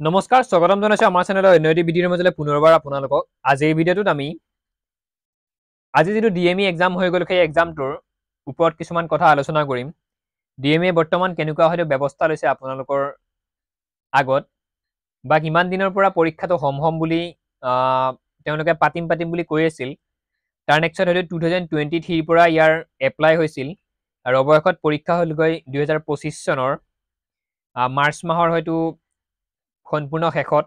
নমস্কাৰ স্বাগতম জনাইছো আমাৰ চেনেলৰ অন্য এটি ভিডিঅ'ৰ মাজলৈ পুনৰবাৰ আপোনালোকক আজিৰ ভিডিঅ'টোত আমি আজি যেটো ডিএমই এক্সাম হৈ গ'ল সেই এক্সামটোৰ ওপৰত কিছুমান কথা আলোচনা কৰিম ডিএমই বৰ্তমান কেনেকুৱা হয়তো ব্যৱস্থা লৈছে আপোনালোকৰ আগত বা কিমান দিনৰ পৰা পৰীক্ষাটো হম বুলি তেওঁলোকে পাতিম বুলি কৈ আছিল তাৰ নেক্সট হয়তো 2023 পৰা ইয়াৰ এপ্লাই হৈছিল আৰু অৱশেষত পৰীক্ষা হ'লগৈ 2025 চনৰ মাৰ্চ মাহৰ হয়তো সম্পূৰ্ণ শেষত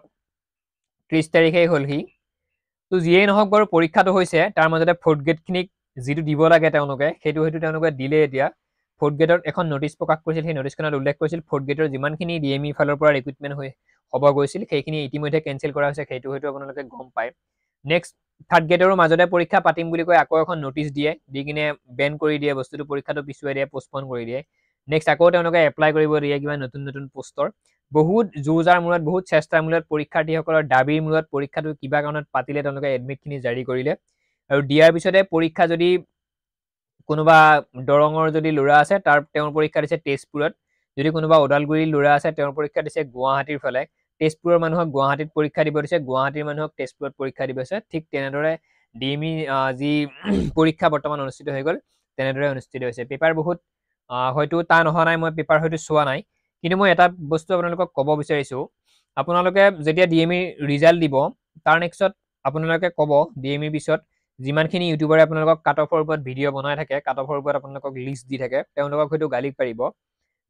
30 তাৰিখেই হ'লহি তো যিয়েই নহওক বাৰু পৰীক্ষাটো হৈছে তাৰ মাজতে ফৰ্থ গ্ৰেডখিনিক যিটো দিব লাগে তেওঁলোকে সেইটো হয়তো তেওঁলোকে দিলে এতিয়া ফৰ্থ গ্ৰেডত এখন নটিচ প্ৰকাশ কৰিছিল সেই নটিচখনত উল্লেখ কৰিছিল ফৰ্থ গ্ৰেডৰ যিমানখিনি ডিএমই ফালৰ পৰা ৰিক্ৰুটমেণ্ট হ'ব গৈছিল সেইখিনি ইতিমধ্যে কেঞ্চেল কৰা হৈছে সেইটো হয়তো আপোনালোকে গম পায় নেক্সট থাৰ্ড গ্ৰেডৰো মাজতে পৰীক্ষা পাতিম বুলি কৈ আকৌ এখন নটিচ দিয়ে দি কিনে বেন কৰি দিয়ে বস্তুটো পৰীক্ষাটো পিছুৱাই দিয়ে পষ্টপন কৰি দিয়ে নেক্সট আকৌ তেওঁলোকে এপ্লাই কৰিব দিয়ে কিবা নতুন পোষ্টৰ বহুত যুঁজাৰ মূৰত বহুত চেষ্টাৰ মূৰত পৰীক্ষাৰ্থীসকলৰ দাবীৰ মূৰত পৰীক্ষাটো কিবা কাৰণত পাতিলে তেওঁলোকে এডমিটখিনি জাৰি কৰিলে আৰু দিয়াৰ পিছতে পৰীক্ষা যদি কোনোবা দৰঙৰ যদি ল'ৰা আছে তেওঁৰ পৰীক্ষা দিছে তেজপুৰত যদি কোনোবা ওদালগুৰিৰ ল'ৰা আছে তেওঁৰ পৰীক্ষা দিছে গুৱাহাটীৰ ফালে তেজপুৰৰ মানুহক গুৱাহাটীত পৰীক্ষা দিব দিছে গুৱাহাটীৰ মানুহক তেজপুৰত পৰীক্ষা দিব দিছে ঠিক তেনেদৰে ডিএমই যি পৰীক্ষা বৰ্তমান অনুষ্ঠিত হৈ গ'ল তেনেদৰে অনুষ্ঠিত হৈছে পেপাৰ বহুত হয়তো টান অহা নাই মই পেপাৰ হয়তো চোৱা নাই কিন্তু মই এটা বস্তু আপোনালোকক ক'ব বিচাৰিছোঁ আপোনালোকে যেতিয়া ডিএমই ৰিজাল্ট দিব তাৰ নেক্সটত আপোনালোকে ক'ব ডিএমইৰ পিছত যিমানখিনি ইউটিউবাৰে আপোনালোকক কাট অফৰ ওপৰত ভিডিঅ' বনাই থাকে কাট অফৰ ওপৰত আপোনালোকক লিষ্ট দি থাকে তেওঁলোকক হয়তো গালি পাৰিব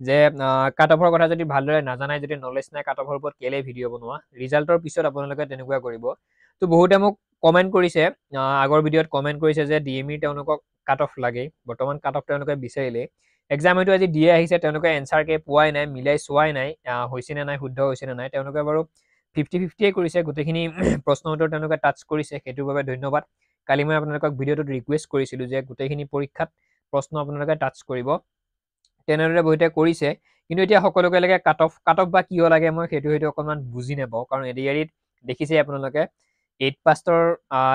যে কাট অফৰ কথা যদি ভালদৰে নাজানাই যদি নলেজ নাই কাট অফৰ ওপৰত কেলে ভিডিঅ' বনোৱা ৰিজাল্টৰ পিছত আপোনালোকে তেনেকুৱা কৰিব তো বহুতে মোক কমেণ্ট কৰিছে আগৰ ভিডিঅ'ত কমেণ্ট কৰিছে যে ডিএমইৰ তেওঁলোকক কাট অফ লাগে বৰ্তমান কাট অফ তেওঁলোকে বিচাৰিলে এক্সাম হয়তো আজি দিয়ে আহিছে তেওঁলোকে এনচাৰকে পোৱাই নাই মিলাই চোৱাই নাই হৈছে নে নাই শুদ্ধ হৈছে নে নাই তেওঁলোকে বাৰু 50-50 কৰিছে গোটেইখিনি প্ৰশ্ন উত্তৰ তেওঁলোকে টাচ কৰিছে সেইটোৰ বাবে ধন্যবাদ কালি মই আপোনালোকক ভিডিঅ'টোত ৰিকুৱেষ্ট কৰিছিলোঁ যে গোটেইখিনি পৰীক্ষাত প্ৰশ্ন আপোনালোকে টাচ কৰিব তেনেদৰে বহুতে কৰিছে কিন্তু এতিয়া সকলোকে লাগে কাট অফ বা কিয় লাগে মই সেইটো হয়তো অকণমান বুজি নাপাওঁ কাৰণ এডিআৰিত দেখিছে আপোনালোকে 8 পাছৰ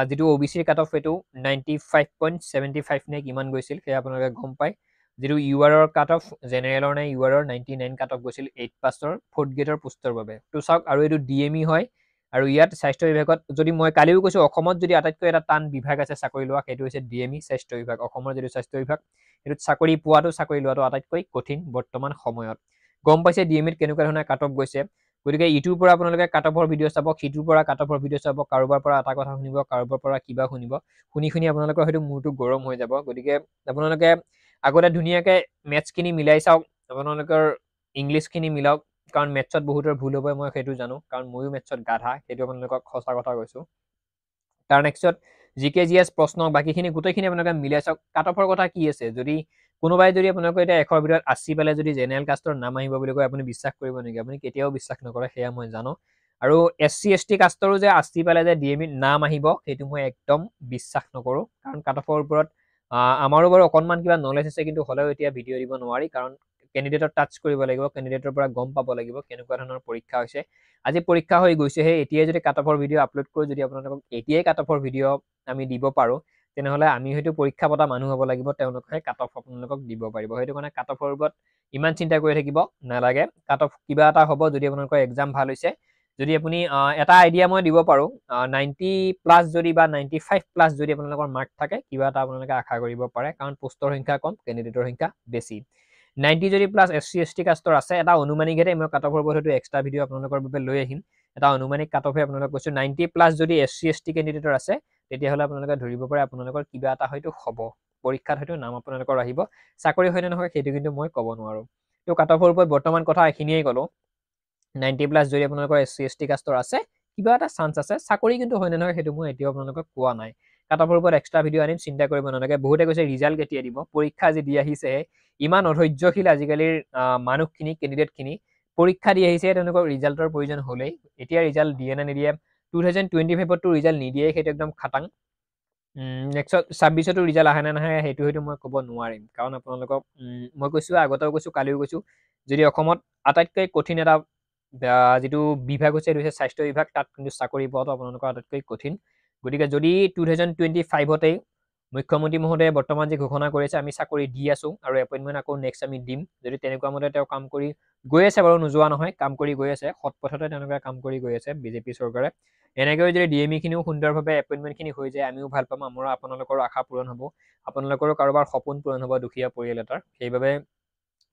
যিটো অবিচিৰ কাট অফ সেইটো 95.75 নে কিমান গৈছিল সেয়া আপোনালোকে গম পায় যিটো ইউআৰৰ কাট অফ জেনেৰেলৰ নে ইউআৰৰ 99 কাট অফ গৈছিল 8 পাছৰ ফৰ্থ গ্ৰেডৰ পোষ্টৰ বাবে তো চাওক আৰু এইটো ডিএমই হয় আৰু ইয়াত স্বাস্থ্য বিভাগত যদি মই কালিও কৈছোঁ অসমত যদি আটাইতকৈ এটা টান বিভাগ আছে চাকৰি লোৱা সেইটো হৈছে ডিএমই স্বাস্থ্য বিভাগ অসমৰ যিটো স্বাস্থ্য বিভাগ সেইটোত চাকৰি পোৱাটো চাকৰি লোৱাটো আটাইতকৈ কঠিন বৰ্তমান সময়ত গম পাইছে ডিএমইত কেনেকুৱা ধৰণে কাট অফ গৈছে গতিকে ইটোৰ পৰা আপোনালোকে কাট অফৰ ভিডিঅ' চাব সিটোৰ পৰা কাট অফৰ ভিডিঅ' চাব কাৰোবাৰ পৰা এটা কথা শুনিব কাৰোবাৰ পৰা কিবা শুনিব শুনি আপোনালোকৰ হয়তো মূৰটো গৰম হৈ যাব গতিকে আপোনালোকে আগতে ধুনীয়াকৈ মেথছখিনি মিলাই চাওক আপোনালোকৰ ইংলিছখিনি মিলাওক কাৰণ মেথছত বহুতৰ ভুল হ'ব মই সেইটো জানো কাৰণ ময়ো মেথছত গাধা সেইটো আপোনালোকক সঁচা কথা কৈছোঁ তাৰ নেক্সটত জিকে জিএছ প্ৰশ্ন বাকীখিনি গোটেইখিনি আপোনালোকে মিলাই চাওক কাট অফৰ কথা কি আছে যদি কোনোবাই যদি আপোনালোকৰ এতিয়া 100 ভিতৰত 80 পালে যদি জেনেৰেল কাষ্টৰ নাম আহিব বুলি কয় আপুনি বিশ্বাস কৰিব নেকি আপুনি কেতিয়াও বিশ্বাস নকৰে সেয়া মই জানো আৰু SC ST কাষ্টৰো যে 80 পালে যে ডিএমইত নাম আহিব সেইটো মই একদম বিশ্বাস নকৰোঁ কাৰণ কাট অফৰ ওপৰত আমাৰো বাৰু অকণমান কিবা নলেজ আছে কিন্তু হ'লেও এতিয়া ভিডিঅ' দিব নোৱাৰি কাৰণ কেণ্ডিডেটৰ টাচ কৰিব লাগিব কেণ্ডিডেটৰ পৰা গম পাব লাগিব কেনেকুৱা ধৰণৰ পৰীক্ষা হৈছে আজি পৰীক্ষা হৈ গৈছেহে এতিয়াই যদি কাট অফৰ ভিডিঅ' আপলোড কৰোঁ যদি আপোনালোকক এতিয়াই কাট অফৰ ভিডিঅ' আমি দিব পাৰোঁ তেনেহ'লে আমি হয়তো পৰীক্ষা পতা মানুহ হ'ব লাগিব তেওঁলোকে কাট অফ আপোনালোকক দিব পাৰিব সেইটো কাৰণে কাট অফৰ ওপৰত ইমান চিন্তা কৰি থাকিব নালাগে কাট অফ কিবা এটা হ'ব যদি আপোনালোকৰ এক্সাম ভাল হৈছে যদি আপুনি এটা আইডিয়া মই দিব পাৰোঁ 90+ যদি বা 95+ যদি আপোনালোকৰ মাৰ্ক থাকে কিবা এটা আপোনালোকে আশা কৰিব পাৰে কাৰণ পোষ্টৰ সংখ্যা কম কেণ্ডিডেটৰ সংখ্যা বেছি 90 যদি প্লাছ SC ST কাষ্টৰ আছে এটা অনুমানিকভাৱে মই কাট অফৰ ওপৰত হয়তো এক্সট্ৰা ভিডিঅ' আপোনালোকৰ বাবে লৈ আহিম এটা অনুমানিক কাট অফে আপোনালোকক কৈছোঁ 90+ যদি SC ST কেণ্ডিডেটৰ আছে তেতিয়াহ'লে আপোনালোকে ধৰিব পাৰে আপোনালোকৰ কিবা এটা হয়তো হ'ব পৰীক্ষাত হয়তো নাম আপোনালোকৰ আহিব চাকৰি হয় নে নহয় সেইটো কিন্তু মই ক'ব নোৱাৰোঁ তো কাট অফৰ ওপৰত বৰ্তমান কথা এইখিনিয়েই ক'লোঁ 90+ যদি আপোনালোকৰ SC ST কাষ্টৰ আছে কিবা এটা চান্স আছে চাকৰি কিন্তু হয় নে নহয় সেইটো মই এতিয়াও আপোনালোকক কোৱা নাই কাট অফৰ ওপৰত এক্সট্ৰা ভিডিঅ' আনিম চিন্তা কৰিব নালাগে বহুতে কৈছে ৰিজাল্ট কেতিয়া দিব পৰীক্ষা আজি দি আহিছেহে ইমান অধৈৰ্যশীল আজিকালিৰ মানুহখিনি কেণ্ডিডেটখিনি পৰীক্ষা দি আহিছে তেওঁলোকৰ ৰিজাল্টৰ প্ৰয়োজন হ'লেই এতিয়া ৰিজাল্ট দিয়ে নে নিদিয়ে 2025তো ৰিজাল্ট নিদিয়ে সেইটো একদম খাটাং নেক্সট 26তো ৰিজাল্ট আহে নে নাহে সেইটো হয়তো মই ক'ব নোৱাৰিম কাৰণ আপোনালোকক মই কৈছোঁ আগতেও কৈছোঁ কালিও কৈছোঁ যদি অসমত আটাইতকৈ কঠিন এটা যিটো বিভাগ হৈছে সেইটো হৈছে স্বাস্থ্য বিভাগ তাত কিন্তু চাকৰি পোৱাটো আপোনালোকৰ আটাইতকৈ কঠিন গতিকে যদি 2025তেই মুখ্যমন্ত্ৰী মহোদয়ে বৰ্তমান যে ঘোষণা কৰিছে আমি চাকৰি দি আছো আৰু এপইণ্টমেণ্ট আকৌ নেক্সট আমি দিম যদি তেনেকুৱা মতে তেওঁ কাম কৰি গৈ আছে বাৰু নোযোৱা নহয় কাম কৰি গৈ আছে সৎ পথতে তেওঁলোকে কাম কৰি গৈ আছে বিজেপি চৰকাৰে এনেকৈ যদি ডিএমই খিনিও সুন্দৰভাৱে এপইণ্টমেণ্টখিনি হৈ যায় আমিও ভাল পাম আমাৰ আপোনালোকৰ আশা পূৰণ হ'ব আপোনালোকৰো কাৰোবাৰ সপোন পূৰণ হ'ব দুখীয়া পৰিয়াল এটাৰ সেইবাবে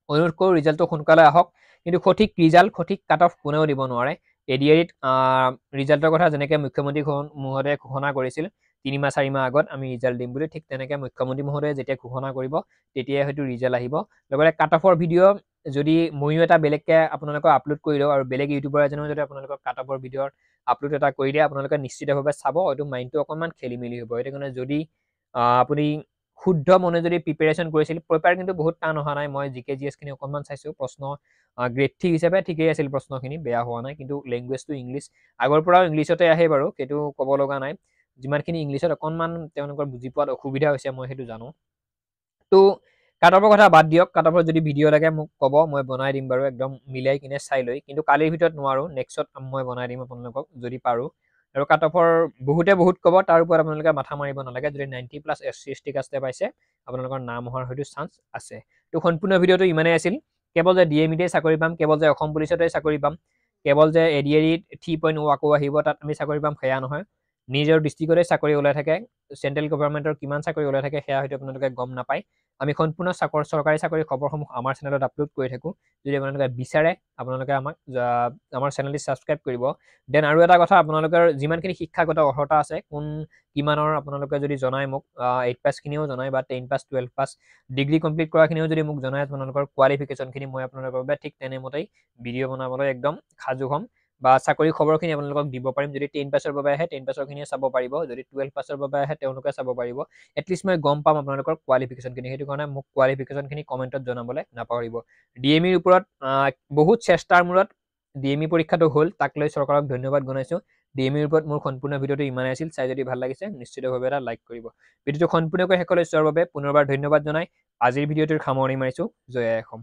অনুৰোধ কৰোঁ ৰিজাল্টটো সোনকালে আহক কিন্তু সঠিক ৰিজাল্ট সঠিক কাট অফ কোনেও দিব নোৱাৰে এডিআৰিত ৰিজাল্টৰ কথা যেনেকৈ মুখ্যমন্ত্ৰী মহোদয়ে ঘোষণা কৰিছিল 3 মাহ 4 মাহ আগত আমি ৰিজাল্ট দিম বুলি ঠিক তেনেকৈ মুখ্যমন্ত্ৰী মহোদয়ে যেতিয়া ঘোষণা কৰিব তেতিয়াই হয়তো ৰিজাল্ট আহিব লগতে কাট অফৰ ভিডিঅ' যদি ময়ো এটা বেলেগকৈ আপোনালোকক আপলোড কৰি দিওঁ আৰু বেলেগ ইউটিউবাৰ এজনেও যদি আপোনালোকক কাট অফৰ ভিডিঅ'ৰ আপলোড এটা কৰি দিয়ে আপোনালোকে নিশ্চিতভাৱে চাব হয়তো মাইণ্ডটো অকণমান খেলি মেলি হ'ব সেইটো কাৰণে যদি আপুনি শুদ্ধ মনে যদি প্ৰিপেৰেশ্যন কৰিছিল পেপাৰ কিন্তু বহুত টান অহা নাই মই জিকে জিএছখিনি অকণমান চাইছোঁ প্ৰশ্ন গ্ৰেড 3 হিচাপে ঠিকেই আছিল প্ৰশ্নখিনি বেয়া হোৱা নাই কিন্তু লেংগুৱেজটো ইংলিছ আগৰ পৰাও ইংলিছতে আহে বাৰু সেইটো ক'ব লগা নাই যিমানখিনি ইংলিছত অকণমান তেওঁলোকৰ বুজি পোৱাত অসুবিধা হৈছে মই সেইটো জানো তো কাট অফৰ কথা বাদ দিয়ক কাট অফৰ যদি ভিডিঅ' লাগে মোক ক'ব মই বনাই দিম বাৰু একদম মিলাই কিনে চাই লৈ কিন্তু কালিৰ ভিতৰত নোৱাৰোঁ নেক্সটত মই বনাই দিম আপোনালোকক যদি পাৰোঁ আৰু কাট অফৰ বহুতে বহুত ক'ব তাৰ ওপৰত আপোনালোকে মাথা মাৰিব নালাগে যদি 90+ SC/ST কাষ্টে পাইছে আপোনালোকৰ নাম অহাৰ হয়তো চান্স আছে তো সম্পূৰ্ণ ভিডিঅ'টো ইমানেই আছিল কেৱল যে ডিএমইতে চাকৰি পাম কেৱল যে অসম পুলিচতে চাকৰি পাম কেৱল যে এডিআৰিত 3.0 আকৌ আহিব তাত আমি চাকৰি পাম সেয়া নহয় নিজৰ ডিষ্ট্ৰিক্টতে চাকৰি ওলাই থাকে চেণ্ট্ৰেল গভৰ্ণমেণ্টৰ কিমান চাকৰি ওলাই থাকে সেয়া হয়তো আপোনালোকে গম নাপায় আমি সম্পূৰ্ণ চৰকাৰী চাকৰি খবৰসমূহ আমাৰ চেনেলত আপলোড কৰি থাকোঁ যদি আপোনালোকে বিচাৰে আপোনালোকে আমাক আমাৰ চেনেলটি ছাবস্ক্ৰাইব কৰিব দেন আৰু এটা কথা আপোনালোকৰ যিমানখিনি শিক্ষাগত অৰ্হতা আছে কোন কিমানৰ আপোনালোকে যদি জনায় মোক 8 পাছখিনিও জনায় বা 10 পাছ 12 পাছ ডিগ্ৰী কমপ্লিট কৰাখিনিও যদি মোক জনায় আপোনালোকৰ কোৱালিফিকেশ্যনখিনি মই আপোনালোকৰ বাবে ঠিক তেনেমতেই ভিডিঅ' বনাবলৈ একদম সাজু হ'ম বা চাকৰি খবৰখিনি আপোনালোকক দিব পাৰিম যদি 10 পাছৰ বাবে আহে 10 পাছৰখিনিয়ে চাব পাৰিব যদি 12 পাছৰ বাবে আহে তেওঁলোকে চাব পাৰিব এটলিষ্ট মই গম পাম আপোনালোকৰ কোৱালিফিকেশ্যনখিনি সেইটো কাৰণে মোক কোৱালিফিকেশ্যনখিনি কমেণ্টত জনাবলৈ নাপাহৰিব ডিএমইৰ ওপৰত বহুত চেষ্টাৰ মূৰত ডিএমই পৰীক্ষাটো হ'ল তাক লৈ চৰকাৰক ধন্যবাদ জনাইছোঁ ডিএমইৰ ওপৰত মোৰ সম্পূৰ্ণ ভিডিঅ'টো ইমানেই আছিল চাই যদি ভাল লাগিছে নিশ্চিতভাৱে এটা লাইক কৰিব ভিডিঅ'টো সম্পূৰ্ণকৈ শেষলৈ চোৱাৰ বাবে পুনৰবাৰ ধন্যবাদ জনাই আজিৰ ভিডিঅ'টোৰ সামৰণি মাৰিছোঁ জয় অসম